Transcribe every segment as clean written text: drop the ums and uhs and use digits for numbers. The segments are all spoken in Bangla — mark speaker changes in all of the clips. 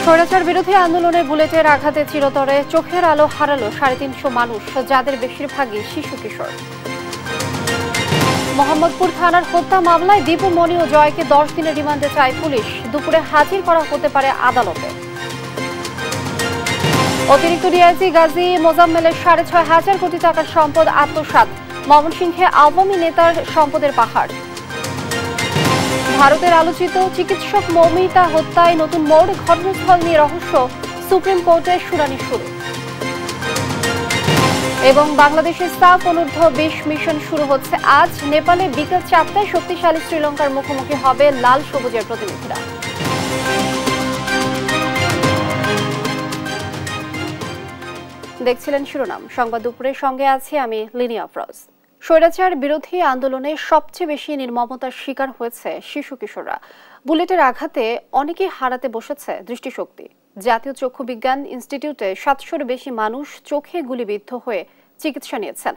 Speaker 1: স্বৈরাচার বিরোধী আন্দোলনে বুলেটের আঘাতে চিরতরে চোখের আলো হারালো 350 মানুষ, যাদের বেশিরভাগই শিশু কিশোর। মোহাম্মদপুর থানার হত্যা মামলায় দীপু মনি ও জয়কে 10 দিনের রিমান্ডে চায় পুলিশ। দুপুরে হাজির করা হতে পারে আদালতে। অতিরিক্ত ডিআইজি গাজী মোজাম্মেলের 6,500 কোটি টাকার সম্পদ আত্মসাৎ। ময়মনসিংহে আওয়ামী নেতার সম্পদের পাহাড়। ভারতের আলোচিত চিকিৎসক মৌমিতা হত্যায় নতুন মোড়, ঘটনাস্থল নিয়ে রহস্য, সুপ্রিম কোর্টের শুনানি শুরু। এবং বাংলাদেশের সাফ অনূর্ধ্ব 20 মিশন শুরু হচ্ছে আজ। নেপালে বিকেল 4টায় শক্তিশালী শ্রীলঙ্কার মুখোমুখি হবে লাল সবুজের প্রতিনিধিরা। দেখছিলেন শিরোনাম সংবাদ দুপুরের, সঙ্গে আছি আমি লিনিয়া আফরোজ। স্বৈরাচার বিরোধী আন্দোলনে সবচেয়ে বেশি নির্মমতার শিকার হয়েছে শিশু কিশোররা। বুলেটের আঘাতে অনেকেই হারাতে বসেছে দৃষ্টিশক্তি। জাতীয় চক্ষু বিজ্ঞান ইনস্টিটিউটে 700-র বেশি মানুষ চোখে গুলিবিদ্ধ হয়ে চিকিৎসা নিয়েছেন।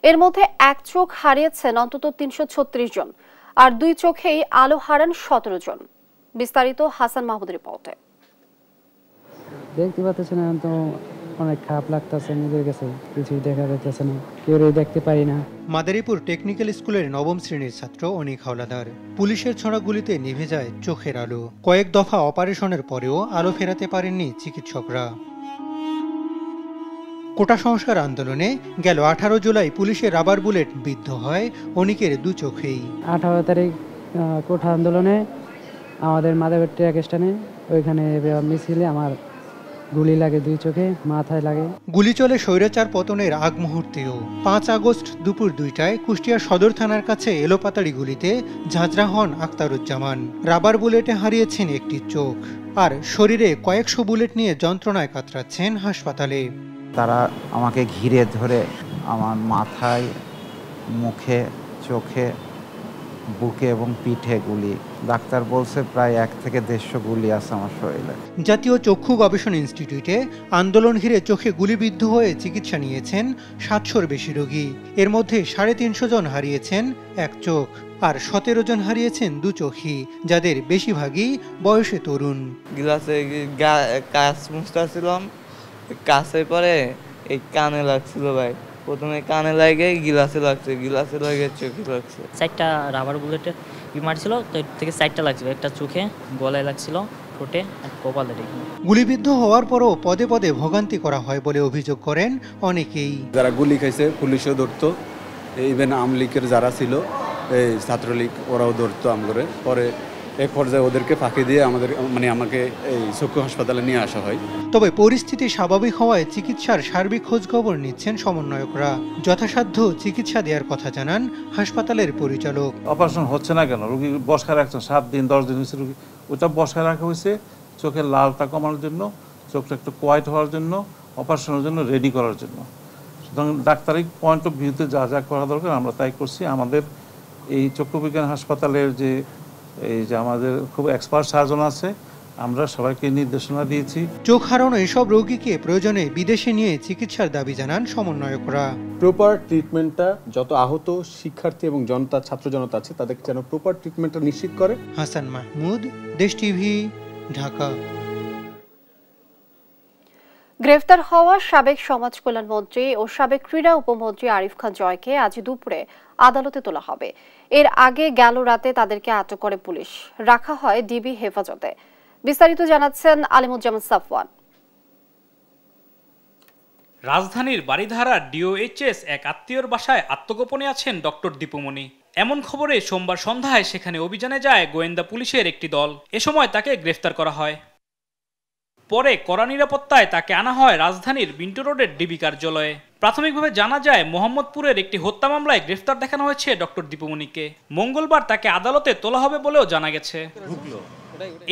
Speaker 1: এর মধ্যে এক চোখ হারিয়েছেন অন্তত 336 জন, আর 2 চোখেই আলো হারান 17 জন। বিস্তারিত হাসান মাহমুদের রিপোর্টে।
Speaker 2: দেখতে পাচ্ছেন তো অনেক খারাপ লাগতেছে, নিজের কাছে কিছুই দেখা যাচ্ছে না, কেউ দেখতে পারি না।
Speaker 3: মাদারীপুর টেকনিক্যাল স্কুলের 9ম শ্রেণীর ছাত্র অনিক হাওলাদার। পুলিশের ছোড়া গুলিতে নিভে যায় চোখের আলো। কয়েক দফা অপারেশনের পরেও আলো ফেরাতে পারেননি চিকিৎসকরা। কোটা সংস্কার আন্দোলনে গেল 18 জুলাই পুলিশের রাবার বুলেট বিদ্ধ হয় অনিকের 2 চোখেই।
Speaker 2: 18 তারিখ কোটা আন্দোলনে আমাদের মাদারীপুর ট্রাক স্ট্যান্ডে ওইখানে মিছিলে আমার গুলি লাগে 2 চোখে, মাথায় লাগে।
Speaker 3: গুলি চলে স্বৈরাচার পতনের আগ মুহূর্তেও। 5 আগস্ট দুপুর 2টায় কুষ্টিয়া সদর থানার কাছে এলোপাতাড়ি গুলিতে ঝাঁঝরা হন আক্তারুজ্জামান। রাবার বুলেটে হারিয়েছেন একটি চোখ, আর শরীরে কয়েকশো বুলেট নিয়ে যন্ত্রণায় কাতরাচ্ছেন হাসপাতালে।
Speaker 4: তারা আমাকে ঘিরে ধরে আমার মাথায়, মুখে, চোখে, বুকে এবং পিঠে গুলি। ডাক্তার বলছে প্রায় 1 থেকে 150 গুলি আছে আমার শরীরে।
Speaker 3: জাতীয় চক্ষু গবেষণা ইনস্টিটিউটে আন্দোলন ঘিরে চোখে গুলিবিদ্ধ হয়ে চিকিৎসা নিয়েছেন 700-র বেশি রোগী। এর মধ্যে 350 জন হারিয়েছেন 1 চোখ, আর 17 জন হারিয়েছেন 2 চোখই, যাদের বেশিরভাগই বয়সে তরুণ।
Speaker 5: গ্লাসে কাজ মুছতেছিলাম, কাছে পরে এই কানে লাগছিল ভাই। প্রথমে কানে লাগে, গিলাসে লাগছে, গিলাসে লাগে চোখে লাগছে।
Speaker 6: 4টা রাবার বুলেটের মারছিল, তো এর থেকে 4টা লাগছিল। একটা চোখে, গলায় লাগছিল, ঠোঁটে আর কপালে।
Speaker 3: গুলিবিদ্ধ হওয়ার পরও পদে পদে ভোগান্তি করা হয় বলে অভিযোগ করেন অনেকেই।
Speaker 7: যারা গুলি খাইছে পুলিশও ধরতো, ইভেন আওয়ামী লীগের যারা ছিল, এই ছাত্রলীগ, ওরাও ধরতো আমগরে। পরে এক পর্যায়ে ওদেরকে ফাঁকি দিয়ে আমাকে এই চক্ষু হাসপাতালে নিয়ে আসা হয়।
Speaker 3: তবে পরিস্থিতি স্বাভাবিক হওয়ায় চিকিৎসার সার্বিক খোঁজখবর নিচ্ছেন সমন্বয়করা। যথাসাধ্য চিকিৎসা দেওয়ার কথা জানান হাসপাতালের পরিচালক।
Speaker 8: অপারেশন হচ্ছে না কেন? রোগী বসায় রাখছেন 7 দিন 10 দিন হয়েছে, রোগী ওটা বসায় রাখা হয়েছে চোখের লালটা কমানোর জন্য, চোখটা একটু কোয়াইট হওয়ার জন্য, অপারেশনের জন্য রেডি করার জন্য। সুতরাং ডাক্তারি পয়েন্ট অফ ভিউতে যা যা করা দরকার আমরা তাই করছি। আমাদের এই চক্ষু বিজ্ঞান হাসপাতালের যে আমাদের খুব এক্সপার্ট সার্জন আছে, আমরা সবাইকে নির্দেশনা দিয়েছি।
Speaker 3: চোখ হারানো এসব রোগীকে প্রয়োজনে বিদেশে নিয়ে চিকিৎসার দাবি জানান সমন্বয়করা।
Speaker 7: প্রপার ট্রিটমেন্টটা যত আহত শিক্ষার্থী এবং ছাত্র জনতা আছে তাদেরকে যেন প্রপার ট্রিটমেন্টটা নিশ্চিত করে।
Speaker 3: হাসান মাহমুদ, দেশ টিভি, ঢাকা।
Speaker 1: গ্রেফতার হওয়া সাবেক সমাজ কল্যাণ মন্ত্রী ও সাবেক ক্রীড়া উপমন্ত্রী আরিফ খান জয়কে আজ দুপুরে আদালতে তোলা হবে। এর আগে গেল রাতে তাদেরকে আটক করে পুলিশ, রাখা হয় ডিবি হেফাজতে। বিস্তারিত জানাচ্ছেন আলিমুজ্জামান সাফওয়ান।
Speaker 9: রাজধানীর বারিধারা ডিওএইচএস এক আত্মীয়র বাসায় আত্মগোপনে আছেন ডক্টর দীপু মনি। এমন খবরে সোমবার সন্ধ্যায় সেখানে অভিযানে যায় গোয়েন্দা পুলিশের একটি দল। এ সময় তাকে গ্রেফতার করা হয়। পরে কড়া নিরাপত্তায় তাকে আনা হয় রাজধানীর বিন্টু রোডের ডিবি কার্যালয়ে। প্রাথমিকভাবে জানা যায় মোহাম্মদপুরের একটি হত্যা মামলায় গ্রেফতার দেখানো হয়েছে ডক্টর দীপু মনিকে। মঙ্গলবার তাকে আদালতে তোলা হবে বলেও জানা গেছে।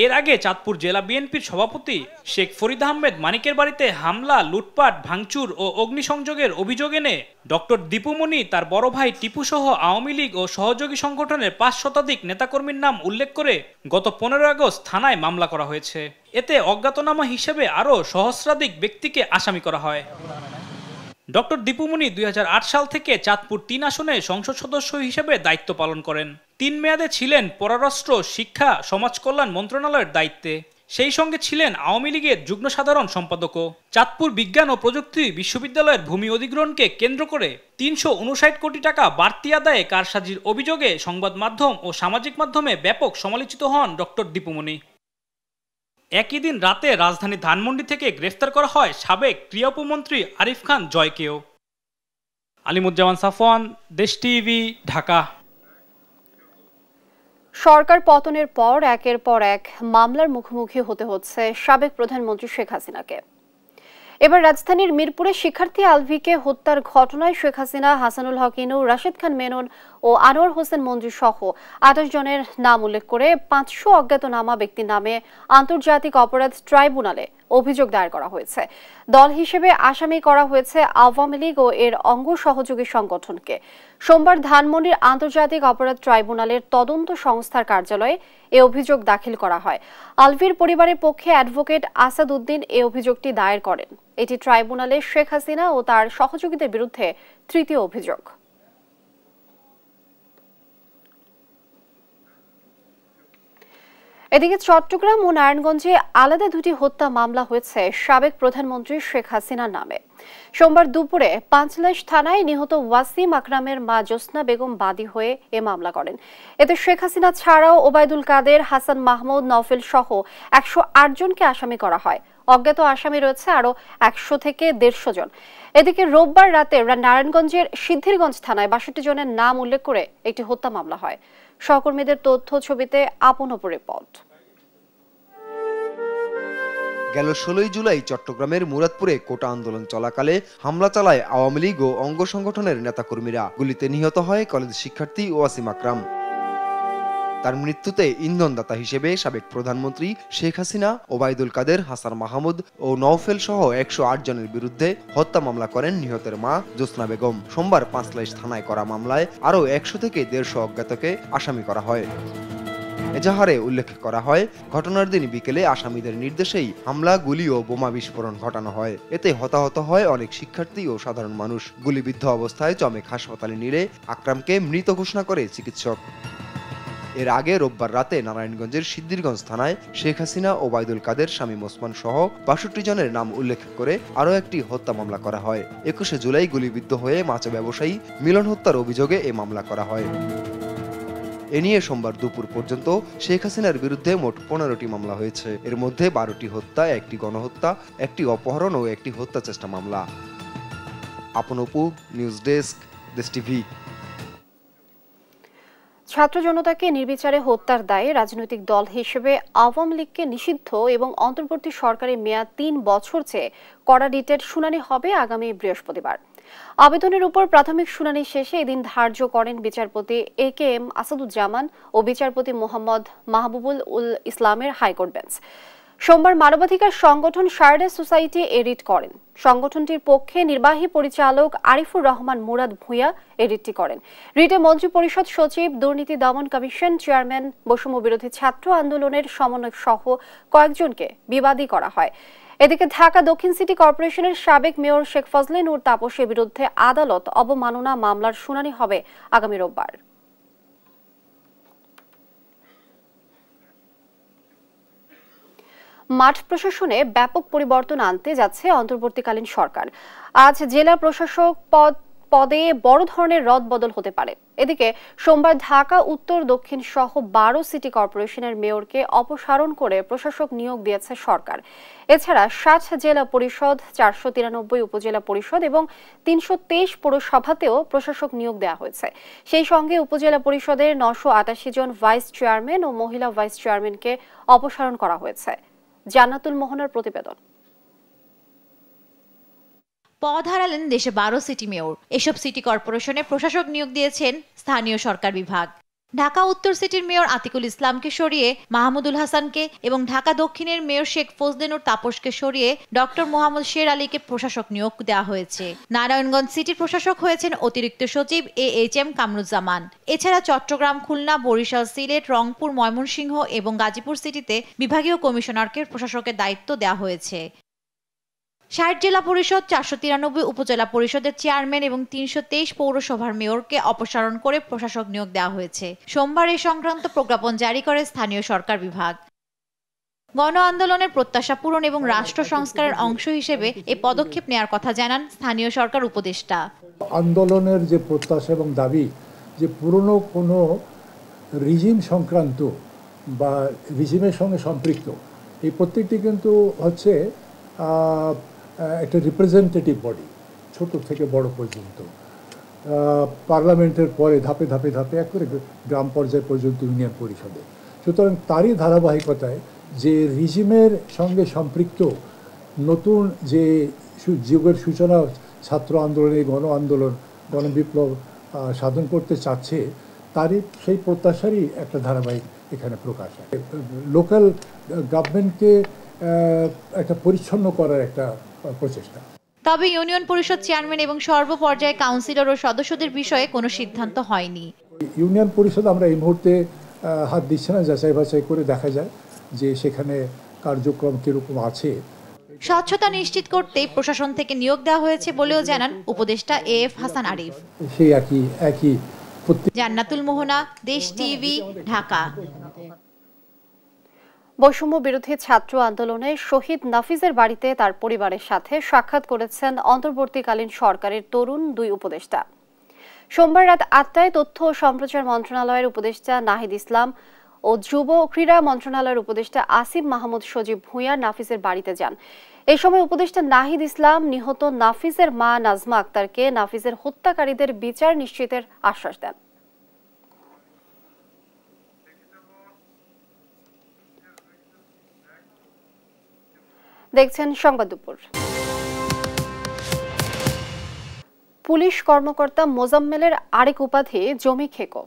Speaker 9: এর আগে চাঁদপুর জেলা বিএনপির সভাপতি শেখ ফরিদ আহমেদ মানিকের বাড়িতে হামলা, লুটপাট, ভাঙচুর ও অগ্নিসংযোগের অভিযোগ এনে ডক্টর দীপু মনি, তার বড় ভাই টিপু সহ আওয়ামী লীগ ও সহযোগী সংগঠনের 5 শতাধিক নেতাকর্মীর নাম উল্লেখ করে গত 15 আগস্ট থানায় মামলা করা হয়েছে। এতে অজ্ঞাতনামা হিসেবে আরও সহস্রাধিক ব্যক্তিকে আসামি করা হয়। ডক্টর দীপু মনি 2008 সাল থেকে চাঁদপুর 3 আসনে সংসদ সদস্য হিসেবে দায়িত্ব পালন করেন। 3 মেয়াদে ছিলেন পররাষ্ট্র, শিক্ষা, সমাজ কল্যাণ মন্ত্রণালয়ের দায়িত্বে। সেই সঙ্গে ছিলেন আওয়ামী লীগের যুগ্ম সাধারণ সম্পাদকও। চাঁদপুর বিজ্ঞান ও প্রযুক্তি বিশ্ববিদ্যালয়ের ভূমি অধিগ্রহণকে কেন্দ্র করে ৩৫৯ কোটি টাকা বাড়তি আদায়ে কারসাজির অভিযোগে সংবাদ মাধ্যম ও সামাজিক মাধ্যমে ব্যাপক সমালোচিত হন ডক্টর দীপুমনি। একই দিন রাতে রাজধানী ধানমন্ডি থেকে গ্রেফতার করা হয় সাবেক ক্রীড়া উপমন্ত্রী আরিফ খান জয়কেও। আলিমুজ্জামান সাফওয়ান, দেশ টিভি, ঢাকা।
Speaker 1: সরকার পতনের পর একের পর এক মামলার মুখোমুখি হতে হচ্ছে সাবেক প্রধানমন্ত্রী শেখ হাসিনাকে। এবার রাজধানীর মিরপুরে শিক্ষার্থী আলভিকে হত্যার ঘটনায় শেখ হাসিনা, হাসানুল হক ইনু, রাশেদ খান মেনন ও আনোয়ার হোসেন মঞ্জু সহ ২৮ জনের নাম উল্লেখ করে ৫০০ অজ্ঞাতনামা ব্যক্তির নামে আন্তর্জাতিক অপরাধ ট্রাইব্যুনালে অভিযোগ দায়ের করা হয়েছে। দল হিসেবে আসামি করা হয়েছে আওয়ামী লীগ ও এর অঙ্গ সহযোগী সংগঠনকে। সোমবার ধানমন্ডির আন্তর্জাতিক অপরাধ ট্রাইব্যুনালের তদন্ত সংস্থার কার্যালয়ে এ অভিযোগ দাখিল করা হয়। আলভির পরিবারের পক্ষে অ্যাডভোকেট আসাদ উদ্দিন এ অভিযোগটি দায়ের করেন। এটি ট্রাইব্যুনালে শেখ হাসিনা ও তার সহযোগীদের বিরুদ্ধে তৃতীয় অভিযোগ। এদিকে চট্টগ্রাম ও নারায়ণগঞ্জে আলাদা দুটি হত্যা মামলা হয়েছে সাবেক প্রধানমন্ত্রী শেখ হাসিনার নামে। সোমবার দুপুরে পাঁচলাইশ থানায় নিহত ওয়াসিম আকরামের মা জোসনা বেগম বাদী হয়ে এ মামলা করেন। এতে শেখ হাসিনা ছাড়াও ওবায়দুল কাদের, হাসান মাহমুদ, নওফেল সহ ১০৮ জনকে আসামি করা হয়। অজ্ঞাত আসামি রয়েছে আরো ১০০ থেকে ১৫০ জন। এদিকে রোববার রাতে নারায়ণগঞ্জের সিদ্ধিরগঞ্জ থানায় ৬২ জনের নাম উল্লেখ করে একটি হত্যা মামলা হয়। সহকর্মীদের তথ্য ছবিতে আপন অপর রিপোর্ট।
Speaker 10: গেল ১৬ জুলাই চট্টগ্রামের মুরাদপুরে কোটা আন্দোলন চলাকালে হামলা চালায় আওয়ামী লীগ ও অঙ্গ সংগঠনের নেতাকর্মীরা। গুলিতে নিহত হয় কলেজ শিক্ষার্থী ওয়াসিম আকরাম। তার মৃত্যুতে ইন্ধনদাতা হিসেবে সাবেক প্রধানমন্ত্রী শেখ হাসিনা, ওবায়দুল কাদের, হাসান মাহমুদ ও নওফেল সহ ১০৮ জনের বিরুদ্ধে হত্যা মামলা করেন নিহতের মা জোসনা বেগম। সোমবার পাঁচলাইশ থানায় করা মামলায় আরও ১০০ থেকে ১৫০ অজ্ঞাতকে আসামি করা হয়। এজাহারে উল্লেখ করা হয়, ঘটনার দিন বিকেলে আসামিদের নির্দেশেই হামলা, গুলি ও বোমা বিস্ফোরণ ঘটানো হয়। এতে হতাহত হয় অনেক শিক্ষার্থী ও সাধারণ মানুষ। গুলিবিদ্ধ অবস্থায় চমেক হাসপাতালে নিলে আকরামকে মৃত ঘোষণা করে চিকিৎসক। এর আগে রোববার রাতে নারায়ণগঞ্জের সিদ্ধিরগঞ্জ থানায় শেখ হাসিনা, ওবায়দুল কাদের, শামীম ওসমান সহ ৬২ জনের নাম উল্লেখ করে আরও একটি হত্যা মামলা করা হয়। ২১শে জুলাই গুলিবিদ্ধ হয়ে মাছ ব্যবসায়ী মিলন হত্যার অভিযোগে এ মামলা করা হয়। এ নিয়ে সোমবার দুপুর পর্যন্ত শেখ হাসিনার বিরুদ্ধে মোট ১৫টি মামলা হয়েছে। এর মধ্যে ১২টি হত্যা, একটি গণহত্যা, একটি অপহরণ ও একটি হত্যা চেষ্টা মামলা। আপন অপু, নিউজ ডেস্ক, দেশ টিভি।
Speaker 1: ছাত্র জনতাকে নির্বিচারে হত্যার দায়ে রাজনৈতিক দল হিসেবে আওয়ামী লীগকে নিষিদ্ধ এবং অন্তর্বর্তী সরকারের মেয়াদ ৩ বছর চেয়ে করা রিটের শুনানি হবে আগামী বৃহস্পতিবার। আবেদনের উপর প্রাথমিক শুনানি শেষে এদিন ধার্য করেন বিচারপতি AKM আসাদুজ্জামান ও বিচারপতি মোহাম্মদ মাহবুবুল উল ইসলামের হাইকোর্ট বেঞ্চ। সোমবার মানবাধিকার সংগঠন শারদা সোসাইটি এ রিট করেন। সংগঠনটির পক্ষে নির্বাহী পরিচালক আরিফুর রহমান মুরাদ ভূঁইয়া এ রিটটি করেন। রিটে মন্ত্রী পরিষদ সচিব, দুর্নীতি দমন কমিশন চেয়ারম্যান, বৈষম্য বিরোধী ছাত্র আন্দোলনের সমন্বয়ক সহ কয়েকজনকে বিবাদী করা হয়। এদিকে ঢাকা দক্ষিণ সিটি কর্পোরেশনের সাবেক মেয়র শেখ ফজলে নূর তাপসের বিরুদ্ধে আদালত অবমাননা মামলার শুনানি হবে আগামী রোববার। মাঠ প্রশাসনে ব্যাপক পরিবর্তন আনতে যাচ্ছে অন্তর্বর্তীকালীন সরকার। আজ জেলা প্রশাসক পদে বড় ধরনের রদবদল হতে পারে। এদিকে সোমবার ঢাকা উত্তর, দক্ষিণ সহ 12 সিটি কর্পোরেশনের মেয়রকে অপসারণ করে প্রশাসক নিয়োগ দিয়েছে সরকার। এছাড়া 60 জেলা পরিষদ, 493 উপজেলা পরিষদ এবং 323 পৌরসভাতেও প্রশাসক নিয়োগ দেওয়া হয়েছে। সেই সঙ্গে উপজেলা পরিষদের 988 জন ভাইস চেয়ারম্যান ও মহিলা ভাইস চেয়ারম্যানকে অপসারণ করা হয়েছে। জান্নাতুল মোহনার প্রতিবেদন।
Speaker 11: পদ হারালেন দেশে 12 সিটি মেয়র। এসব সিটি কর্পোরেশনে প্রশাসক নিয়োগ দিয়েছেন স্থানীয় সরকার বিভাগ। ঢাকা উত্তর সিটির মেয়র আতিকুল ইসলামকে সরিয়ে মাহমুদুল হাসানকে এবং ঢাকা দক্ষিণের মেয়র শেখ ফজলে নূর তাপসকে সরিয়ে ডক্টর মোহাম্মদ শের আলীকে প্রশাসক নিয়োগ দেওয়া হয়েছে। নারায়ণগঞ্জ সিটির প্রশাসক হয়েছেন অতিরিক্ত সচিব AHM কামরুজ্জামান। এছাড়া চট্টগ্রাম, খুলনা, বরিশাল, সিলেট, রংপুর, ময়মনসিংহ এবং গাজীপুর সিটিতে বিভাগীয় কমিশনারকে প্রশাসকের দায়িত্ব দেওয়া হয়েছে। 60 জেলা পরিষদ, 493 উপজেলা পরিষদের চেয়ারম্যান এবং 323 পৌরসভার মেয়রকে অপসারণ করে প্রশাসক নিয়োগ দেওয়া হয়েছে। সোমবার এই সংক্রান্ত প্রজ্ঞাপন জারি করে স্থানীয় সরকার বিভাগ। গণ আন্দোলনের প্রত্যাশা পূরণ এবং রাষ্ট্র সংস্কারের অংশ হিসেবে এই পদক্ষেপ নেওয়ার কথা জানান স্থানীয় সরকার উপদেষ্টা।
Speaker 12: আন্দোলনের যে প্রত্যাশা এবং দাবি যে পুরনো কোনো রিজিম সংক্রান্ত বা রিজিমের সঙ্গে সম্পৃক্ত এই প্রত্যেকটি কিন্তু হচ্ছে একটা রিপ্রেজেন্টেটিভ বডি, ছোট থেকে বড় পর্যন্ত, পার্লামেন্টের পরে ধাপে ধাপে ধাপে একবারে গ্রাম পর্যায় পর্যন্ত ইউনিয়ন পরিষদে। সুতরাং তারই ধারাবাহিকতায় যে রিজিমের সঙ্গে সম্পৃক্ত নতুন যে যুগের সূচনা ছাত্র আন্দোলনে গণ আন্দোলন গণবিপ্লব সাধন করতে চাচ্ছে, তারই সেই প্রত্যাশারই একটা ধারাবাহিক এখানে প্রকাশ হয়। লোকাল গভর্নমেন্টকে একটা পরিচ্ছন্ন করার একটা প্রচেষ্টা।
Speaker 11: তবে ইউনিয়ন পরিষদ চেয়ারম্যান এবং সর্বপর্যায়ে কাউন্সিলর ও সদস্যদের বিষয়ে কোনো সিদ্ধান্ত হয়নি।
Speaker 12: ইউনিয়ন পরিষদ আমরা এই মুহূর্তে হাত দিচ্ছে না, যাচাই বাছাই করে দেখা যায় যে সেখানে কার্যক্রম কিরকম আছে।
Speaker 11: স্বচ্ছতা নিশ্চিত করতে প্রশাসন থেকে নিয়োগ দেওয়া হয়েছে বলেও জানান উপদেষ্টা এএফ হাসান আরিফ।
Speaker 12: সেই একই
Speaker 11: জান্নাতুল মোহনা, দেশ টিভি, ঢাকা।
Speaker 1: বৈষম্য বিরোধী ছাত্র আন্দোলনে শহীদ নাফিজের বাড়িতে তার পরিবারের সাথে সাক্ষাৎ করেছেন অন্তর্বর্তীকালীন সরকারের তরুণ দুই উপদেষ্টা। সোমবার রাত ৮টায় তথ্য ও সম্প্রচার মন্ত্রণালয়ের উপদেষ্টা নাহিদ ইসলাম ও যুব ক্রীড়া মন্ত্রণালয়ের উপদেষ্টা আসিফ মাহমুদ সজীব ভূঁইয়া নাফিজের বাড়িতে যান। এই সময় উপদেষ্টা নাহিদ ইসলাম নিহত নাফিজের মা নাজমা আক্তারকে নাফিজের হত্যাকারীদের বিচার নিশ্চিতের আশ্বাস দেন। দেখছেন সংবাদ দুপুর। পুলিশ কর্মকর্তা মোজাম্মেলের আরেক উপাধি জমি খেকো।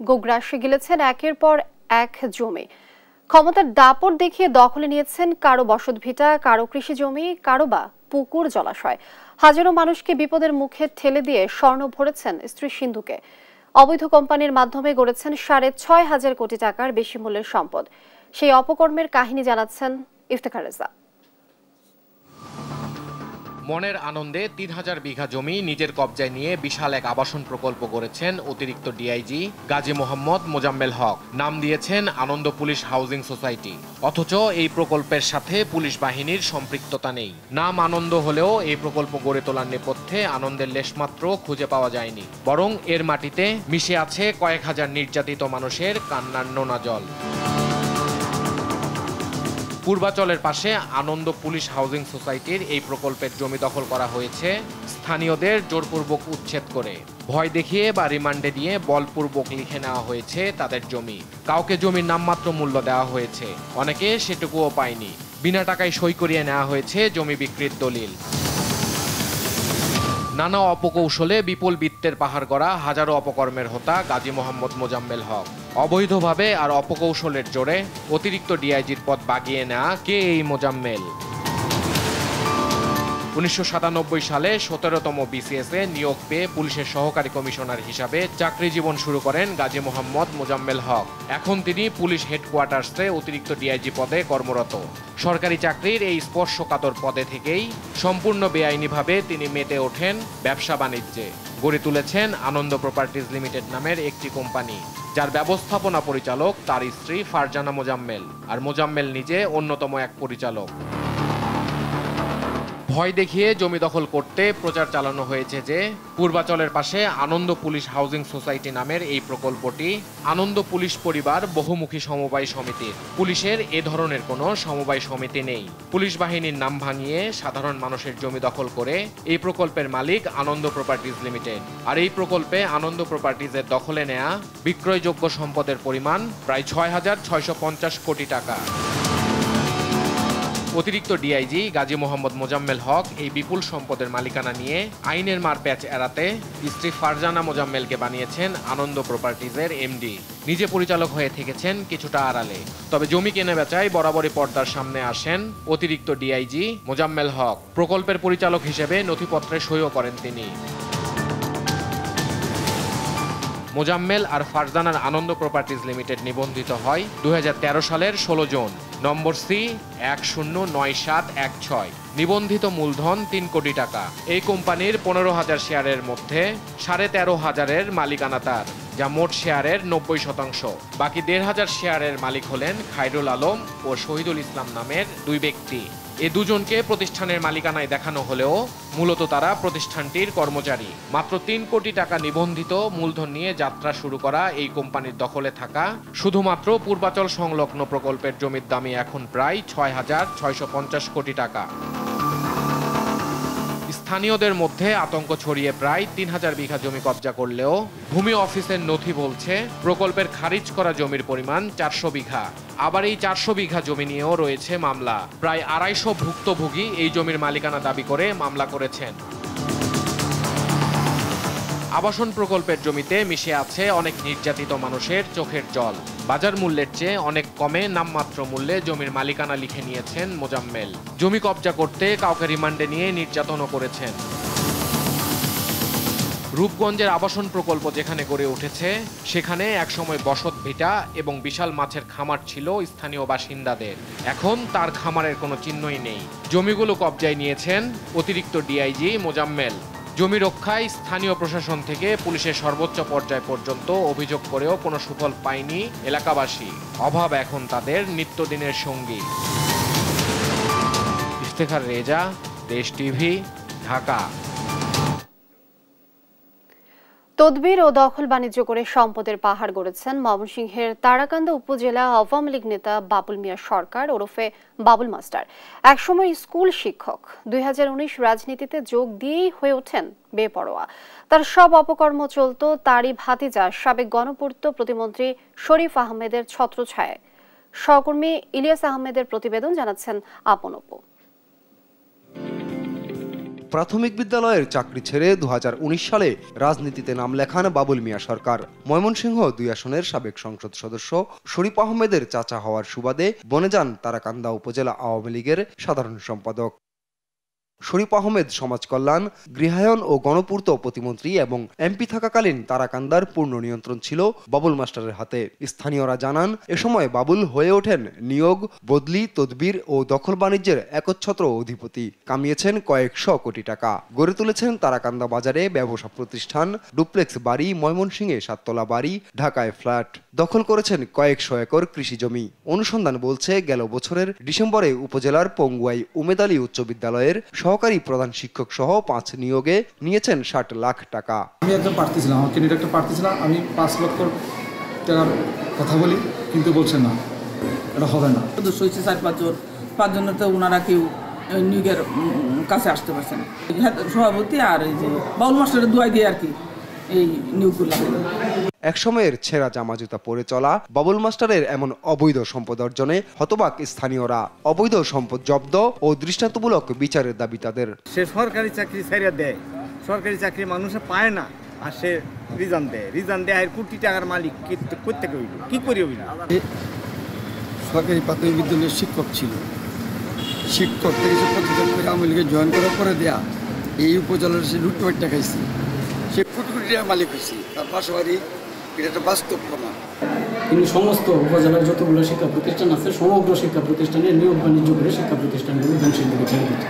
Speaker 1: গোগ্রাসে গিলেছেন একের পর এক জমি। ক্ষমতার দাপট দেখিয়ে দখলে নিয়েছেন কারো বসতভিটা, কারো কৃষি জমি, কারো বা পুকুর জলাশয়। হাজারো মানুষকে বিপদের মুখে ঠেলে দিয়ে স্বর্ণ ভরেছেন স্ত্রী সিন্ধুকে। অবৈধ কোম্পানির মাধ্যমে গড়েছেন ৬৫০০ কোটি টাকার বেশি মূল্যের সম্পদ। সেই অপকর্মের কাহিনী জানাচ্ছেন ইফতেখার রেজা।
Speaker 13: মনের আনন্দে ৩০০০ বিঘা জমি নিজের কবজায় নিয়ে বিশাল এক আবাসন প্রকল্প গড়েছেন অতিরিক্ত ডিআইজি গাজী মোহাম্মদ মোজাম্মেল হক। নাম দিয়েছেন আনন্দ পুলিশ হাউজিং সোসাইটি। অথচ এই প্রকল্পের সাথে পুলিশ বাহিনীর সম্পৃক্ততা নেই। নাম আনন্দ হলেও এই প্রকল্প গড়ে তোলার নেপথ্যে আনন্দের লেশমাত্র খুঁজে পাওয়া যায়নি, বরং এর মাটিতে মিশে আছে কয়েক হাজার নির্যাতিত মানুষের কান্নার নোনা জল। পূর্বাচলের পাশে আনন্দ পুলিশ হাউজিং সোসাইটির এই প্রকল্পের জমি দখল করা হয়েছে স্থানীয়দের জোরপূর্বক উচ্ছেদ করে। ভয় দেখিয়ে বা রিমান্ডে দিয়ে বলপূর্বক লিখে নেওয়া হয়েছে তাদের জমি। কাউকে জমির নামমাত্র মূল্য দেওয়া হয়েছে, অনেকে সেটুকুও পায়নি। বিনা টাকায় সই করিয়ে নেওয়া হয়েছে জমি বিক্রির দলিল। নানা অপকৌশলে বিপুল বিত্তের পাহাড় গড়া হাজারো অপকর্মের হোতা গাজী মোহাম্মদ মোজাম্মেল হক। অবৈধভাবে আর অপকৌশলের জোরে অতিরিক্ত ডিআইজির পদ বাগিয়ে নেওয়া কে এই মোজাম্মেল? ১৯৯৭ সালে ১৭তম বিসিএসে নিয়োগ পেয়ে পুলিশের সহকারী কমিশনার হিসাবে চাকরি জীবন শুরু করেন গাজী মোহাম্মদ মোজাম্মেল হক। এখন তিনি পুলিশ হেডকোয়ার্টার্সে অতিরিক্ত ডিআইজি পদে কর্মরত। সরকারি চাকরির এই স্পর্শকাতর পদে থেকেই সম্পূর্ণ বেআইনিভাবে তিনি মেতে ওঠেন ব্যবসা বাণিজ্যে। গড়ে তুলেছেন আনন্দ প্রপার্টিজ লিমিটেড নামের একটি কোম্পানি, যার ব্যবস্থাপনা পরিচালক তার স্ত্রী ফারজানা মোজাম্মেল, আর মোজাম্মেল নিজে অন্যতম এক পরিচালক। ভয় দেখিয়ে জমি দখল করতে প্রচার চালানো হয়েছে যে পূর্বাচলের পাশে আনন্দ পুলিশ হাউজিং সোসাইটি নামের এই প্রকল্পটি আনন্দ পুলিশ পরিবার বহুমুখী সমবায় সমিতির। পুলিশের এ ধরনের কোনো সমবায় সমিতি নেই। পুলিশ বাহিনীর নাম ভাঙিয়ে সাধারণ মানুষের জমি দখল করে এই প্রকল্পের মালিক আনন্দ প্রপার্টিজ লিমিটেড। আর এই প্রকল্পে আনন্দ প্রপার্টিজের দখলে নেয়া বিক্রয়যোগ্য সম্পদের পরিমাণ প্রায় ৬৬৫০ কোটি টাকা। অতিরিক্ত ডিআইজি গাজী মোহাম্মদ মোজাম্মেল হক এই বিপুল সম্পদের মালিকানা নিয়ে আইনের মারপ্যাচ এড়াতে স্ত্রী ফারজানা মোজাম্মেলকে বানিয়েছেন আনন্দ প্রপার্টিজের এমডি। নিজে পরিচালক হয়ে থেকেছেন কিছুটা আড়ালে। তবে জমি কেনা বেচায় বরাবরই পর্দার সামনে আসেন অতিরিক্ত ডিআইজি মোজাম্মেল হক। প্রকল্পের পরিচালক হিসেবে নথিপত্রে সইও করেন তিনি। মোজাম্মেল আর ফারজানার আনন্দ প্রপার্টিজ লিমিটেড নিবন্ধিত হয় ২০১৩ সালের ১৬ জুন, নম্বর C১০৯৭১৬। নিবন্ধিত মূলধন ৩ কোটি টাকা। এই কোম্পানির ১৫,০০০ শেয়ারের মধ্যে ১৩,৫০০-এর মালিকানা তার। যা মোট শেয়ারের 90%। বাকি 1,500 শেয়ারের মালিক হলেন খায়রুল আলম ও শহীদুল ইসলাম নামের দুই ব্যক্তি। এই দুজনকে প্রতিষ্ঠানের মালিকানায় দেখানো হলেও মূলত তারা প্রতিষ্ঠানটির কর্মচারী। মাত্র 3 কোটি টাকা নিবন্ধিত মূলধন নিয়ে যাত্রা শুরু করা এই কোম্পানির দখলে থাকা শুধুমাত্র পূর্বাচল সংলগ্ন প্রকল্পের জমির দামই এখন প্রায় 6,650 কোটি টাকা। স্থানীয়দের মধ্যে আতঙ্ক ছড়িয়ে প্রায় 3,000 বিঘা জমি কবজা করলেও ভূমি অফিসের নথি বলছে প্রকল্পের খারিজ করা জমির পরিমাণ 400 বিঘা। আবার এই 400 বিঘা জমি নিয়েও রয়েছে মামলা। প্রায় 250 ভুক্তভোগী এই জমির মালিকানা দাবি করে মামলা করেছেন। আবাসন প্রকল্পের জমিতে মিশে আছে অনেক নির্যাতিত মানুষের চোখের জল। বাজার মূল্যের চেয়ে অনেক কমে নামমাত্র মূল্যে জমির মালিকানা লিখে নিয়েছেন মোজাম্মেল। জমি কবজা করতে কাউকে রিমান্ডে নিয়ে নির্যাতনও করেছেন। রূপগঞ্জের আবাসন প্রকল্প যেখানে গড়ে উঠেছে সেখানে একসময় বসত ভিটা এবং বিশাল মাছের খামার ছিল স্থানীয় বাসিন্দাদের। এখন তার খামারের কোনো চিহ্নই নেই। জমিগুলো কবজায় নিয়েছেন অতিরিক্ত ডিআইজি মোজাম্মেল। জমি রক্ষায় স্থানীয় প্রশাসন থেকে পুলিশের সর্বোচ্চ পর্যায় পর্যন্ত অভিযোগ করেও কোনো সুফল পায়নি এলাকাবাসী। অভাব এখন তাদের নিত্যদিনের সঙ্গী। ইফতেখার রেজা, দেশ টিভি, ঢাকা।
Speaker 1: তদবির ও দখল বাণিজ্য করে সম্পদের পাহাড় গড়েছেন ময়মনসিংহের তারাকান্দা উপজেলা আওয়ামী লীগ নেতা বাবুল মিয়া সরকার ওরফে বাবুল মাস্টার। একসময় স্কুল শিক্ষক, 2019 রাজনীতিতে যোগ দিয়েই হয়ে ওঠেন বেপরোয়া। তার সব অপকর্ম চলত তারই ভাতিজা সাবেক গণপূর্ত প্রতিমন্ত্রী শরীফ আহমেদের ছত্রছায়ায়। সহকর্মী ইলিয়াস আহমেদের প্রতিবেদন, জানাচ্ছেন আপন অপু।
Speaker 10: প্রাথমিক বিদ্যালয়ের চাকরি ছেড়ে 2019 সালে রাজনীতিতে নাম লেখান বাবুল মিয়া সরকার। ময়মনসিংহ 2 আসনের সাবেক সংসদ সদস্য শরীফ আহমেদের চাচা হওয়ার সুবাদে বনে যান তারাকান্দা উপজেলা আওয়ামী লীগের সাধারণ সম্পাদক। শরীফ আহমেদ সমাজ কল্যাণ, গৃহায়ন ও গণপূর্ত প্রতিমন্ত্রী এবং এমপি থাকাকালীন তারাকান্দার পূর্ণ নিয়ন্ত্রণ ছিল বাবুল মাস্টারের হাতে। স্থানীয়রা জানান, এ সময় বাবুল হয়ে ওঠেন নিয়োগ, বদলি, তদবির ও দখল বাণিজ্যের একচ্ছত্র অধিপতি। কামিয়েছেন কয়েকশো কোটি টাকা। গড়ে তুলেছেন তারাকান্দা বাজারে ব্যবসা প্রতিষ্ঠান, ডুপ্লেক্স বাড়ি, ময়মনসিংহে 7 তলা বাড়ি, ঢাকায় ফ্ল্যাট। দখল করেছেন কয়েকশো একর কৃষি জমি। অনুসন্ধান বলছে, গেল বছরের ডিসেম্বরে উপজেলার পঙ্গুয়াই উমেদ আলী উচ্চ বিদ্যালয়ের সহকারী প্রধান শিক্ষক সহ 5 নিয়োগে নিয়েছেন 60 লাখ টাকা।
Speaker 14: আমি একজন প্রার্থী ছিলাম, আমার ক্যান্ডিডেট একটা প্রার্থী ছিলাম। আমি 5 লক্ষ টাকার কথা বলি, কিন্তু বলছেন না, এটা হবে না।
Speaker 15: সদস্য হয়েছে 4-5 জন, 5 জনের তো ওনারা কেউ নিয়োগের কাছে আসতে পারছেন। সভাপতি আর এই যে বাউল মাস্টারের দোয়াই দিয়ে আর কি এই নিয়োগগুলো।
Speaker 10: একসময়ের ছেঁড়া জামা জুতা পরে চলা বাবুল মাস্টারের এমন অবৈধ সম্পদ অর্জনে হতবাক স্থানীয়রা। অবৈধ সম্পদ জব্দ ও দৃষ্টান্তমূলক বিচারের দাবি তাদের।
Speaker 16: সে সরকারি চাকরি ছেড়ে দেয়, সরকারি চাকরি মানুষে পায় না, আর সে রিজার্ন দেয় আর কোটি টাকার মালিক করতে হইল, কি করি হইল।
Speaker 17: সরকারি প্রাথমিক বিদ্যালয়ের শিক্ষক ছিল, শিক্ষক থেকে সে প্রতিযোগ করে আওয়ামী লীগে জয়েন করার পরে দেয়া এই উপজেলার সে লুটপাট টাকাইছে, সে কোটি কোটি টাকার মালিক হয়েছে। তার পাশাপাশি এটা একটা বাস্তব প্রমাণ।
Speaker 15: কিন্তু সমস্ত উপজেলার যতগুলো শিক্ষা প্রতিষ্ঠান আছে, সমগ্র শিক্ষা প্রতিষ্ঠানের নিয়োগ বাণিজ্য করে শিক্ষা প্রতিষ্ঠানগুলো ধ্বংসের দিকে ছেড়ে দিচ্ছে।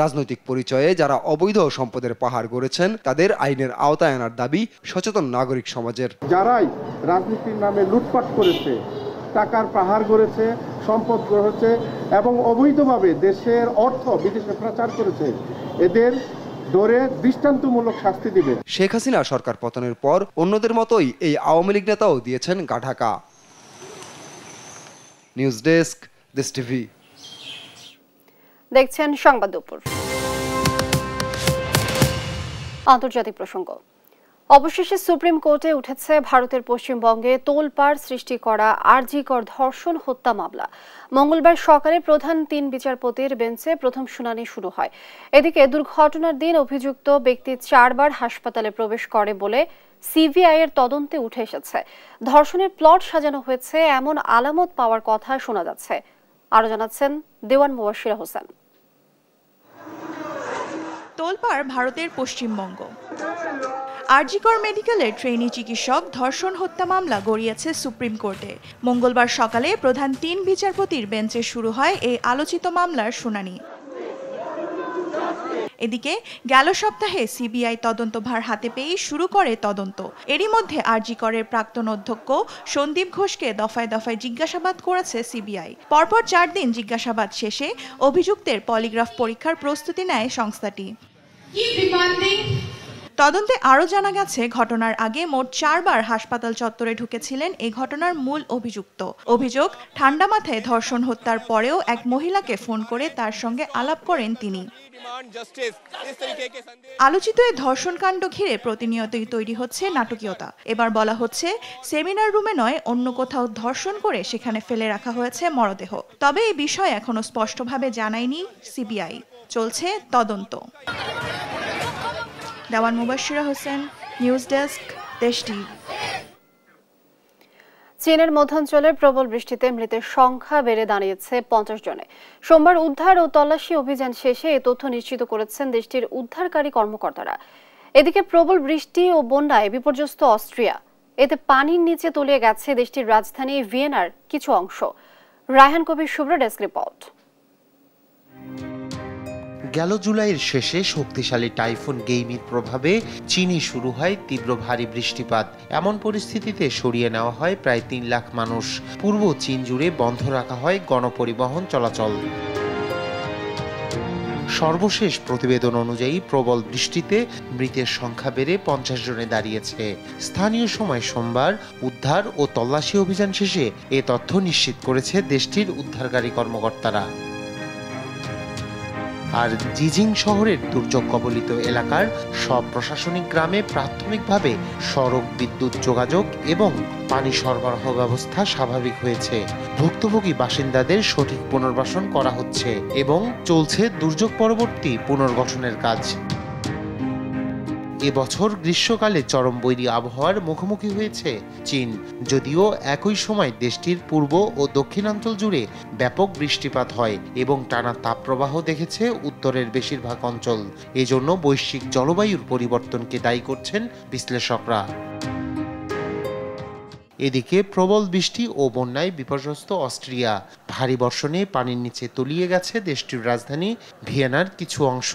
Speaker 10: রাজনৈতিক পরিচয়ে যারা অবৈধ সম্পদের পাহাড় গড়েছেন তাদের আইনের আওতায় আনার দাবি সচেতন নাগরিক সমাজের।
Speaker 18: যারাই রাজনীতির নামে লুটপাট করেছে, টাকার পাহাড় গড়েছে, সম্পদ গড়েছে এবং অবৈধভাবে দেশের অর্থ বিদেশে পাচার করেছে, এদের ধরে দৃষ্টান্তমূলক শাস্তি দিবে।
Speaker 10: শেখ হাসিনা সরকার পতনের পর অন্যদের মতোই এই আওয়ামী লীগ নেতাও দিয়েছেন গা ঢাকা। নিউজ ডেস্ক, দেশ টিভি।
Speaker 1: দেখছেন সংবাদ দুপুর। আন্তর্জাতিক প্রসঙ্গ। অবশেষে সুপ্রিম কোর্টে উঠেছে ভারতের পশ্চিমবঙ্গে তোলপাড় সৃষ্টি করা আরজিকর ধর্ষণ হত্যা মামলা। মঙ্গলবার সকালে প্রধান 3 বিচারপতির বেঞ্চে প্রথম শুনানি শুরু হয়। এদিকে দুর্ঘটনার দিন অভিযুক্ত ব্যক্তি 4 বার হাসপাতালে প্রবেশ করে বলে সিবিআই এর তদন্তে উঠে এসেছে। ধর্ষণের প্লট সাজানো হয়েছে এমন আলামত পাওয়ার কথা শোনা যাচ্ছে। আরো জানাচ্ছেন দেওয়ান মুবাশশির হোসেন।
Speaker 19: তোলপাড় ভারতের পশ্চিমবঙ্গ। আরজিকর মেডিকেলের ট্রেনি চিকিৎসক ধর্ষণ হত্যা মামলা গড়িয়েছে সুপ্রিম কোর্টে। মঙ্গলবার সকালে প্রধান 3 বিচারপতির বেঞ্চে শুরু হয় এই আলোচিত মামলার শুনানি। এদিকে গেল সপ্তাহে সিবিআই তদন্তভার হাতে পেয়ে শুরু করে তদন্ত। এরই মধ্যে আরজি করের প্রাক্তন অধ্যক্ষ সন্দীপ ঘোষকে দফায় দফায় জিজ্ঞাসাবাদ করেছে সিবিআই। পরপর 4 দিন জিজ্ঞাসাবাদ শেষে অভিযুক্তের পলিগ্রাফ পরীক্ষার প্রস্তুতি নেয় সংস্থাটি। তদন্তে আরও জানা গেছে, ঘটনার আগে মোট 4 বার হাসপাতাল চত্বরে ঢুকেছিলেন এই ঘটনার মূল অভিযুক্ত। অভিযোগ, ঠান্ডা মাথায় ধর্ষণ হত্যার পরেও এক মহিলাকে ফোন করে তার সঙ্গে আলাপ করেন তিনি। আলোচিত এই ধর্ষণ কাণ্ড ঘিরে প্রতিনিয়তই তৈরি হচ্ছে নাটকীয়তা। এবার বলা হচ্ছে সেমিনার রুমে নয়, অন্য কোথাও ধর্ষণ করে সেখানে ফেলে রাখা হয়েছে মরদেহ। তবে এই বিষয় এখনো স্পষ্টভাবে জানায়নি সিবিআই। চলছে তদন্ত। দেওয়ান মুবাশশিরা হোসেন, নিউজ ডেস্ক, দেশ টিভি।
Speaker 1: চীনের মধ্যাঞ্চলে প্রবল বৃষ্টিতে মৃতের সংখ্যা বেড়ে দাঁড়িয়েছে 50 জনে। সোমবার উদ্ধার ও তল্লাশি অভিযান শেষে এই তথ্য নিশ্চিত করেছেন দেশটির উদ্ধারকারী কর্মকর্তারা। এদিকে প্রবল বৃষ্টি ও বন্যায় বিপর্যস্ত অস্ট্রিয়া। এতে পানির নিচে তলিয়ে গেছে দেশটির রাজধানী ভিয়েনার কিছু অংশ। রায়হান কবির শুভ্র, ডেস্ক রিপোর্ট।
Speaker 20: গেল জুলাইয়ের শেষে শক্তিশালী টাইফুন গেইমির প্রভাবে চীনে শুরু হয় তীব্র ভারী বৃষ্টিপাত। এমন পরিস্থিতিতে সরিয়ে নেওয়া হয় প্রায় 3 লাখ মানুষ। পূর্ব চীন জুড়ে বন্ধ রাখা হয় গণপরিবহন চলাচল। সর্বশেষ প্রতিবেদন অনুযায়ী প্রবল বৃষ্টিতে মৃতের সংখ্যা বেড়ে 50 জনে দাঁড়িয়েছে। স্থানীয় সময় সোমবার উদ্ধার ও তল্লাশি অভিযান শেষে এ তথ্য নিশ্চিত করেছে দেশটির উদ্ধারকারী কর্মকর্তারা। আর জিজিং শহরের দুর্যোগ কবলিত এলাকার সব প্রশাসনিক গ্রামে প্রাথমিকভাবে সড়ক, বিদ্যুৎ যোগাযোগ এবং পানি সরবরাহ ব্যবস্থা স্বাভাবিক হয়েছে। ভুক্তভোগী বাসিন্দাদের সঠিক পুনর্বাসন করা হচ্ছে এবং চলছে দুর্যোগ পরবর্তী পুনর্গঠনের কাজ। এবছর গ্রীষ্মকালে চরম বৈরী আবহাওয়ার মুখোমুখি হয়েছে চীন। যদিও একই সময় দেশটির পূর্ব ও দক্ষিণাঞ্চল জুড়ে ব্যাপক বৃষ্টিপাত হয় এবং টানা তাপপ্রবাহ দেখেছে উত্তরের বেশিরভাগ অঞ্চল। এজন্য বৈশ্বিক জলবায়ুর পরিবর্তনকে দায়ী করছেন বিশ্লেষকরা। এদিকে প্রবল বৃষ্টি ও বন্যায় বিপর্যস্ত অস্ট্রিয়া। ভারী বর্ষণে পানির নিচে তলিয়ে গেছে দেশটির রাজধানী ভিয়েনার কিছু অংশ।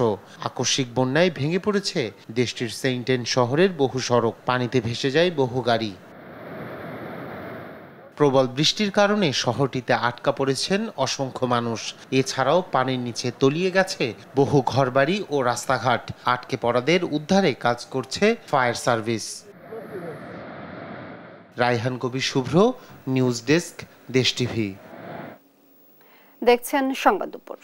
Speaker 20: আকস্মিক বন্যায় ভেঙে পড়েছে দেশটির সেইন্টেন শহরের বহু সড়ক। পানিতে ভেসে যায় বহু গাড়ি। প্রবল বৃষ্টির কারণে শহরটিতে আটকা পড়েছেন অসংখ্য মানুষ। এছাড়াও পানির নিচে তলিয়ে গেছে বহু ঘরবাড়ি ও রাস্তাঘাট। আটকে পড়াদের উদ্ধারে কাজ করছে ফায়ার সার্ভিস। রায়হান কবির শুভ্র, নিউজ ডেস্ক, দেশ টিভি।
Speaker 1: দেখছেন সংবাদ দুপুর।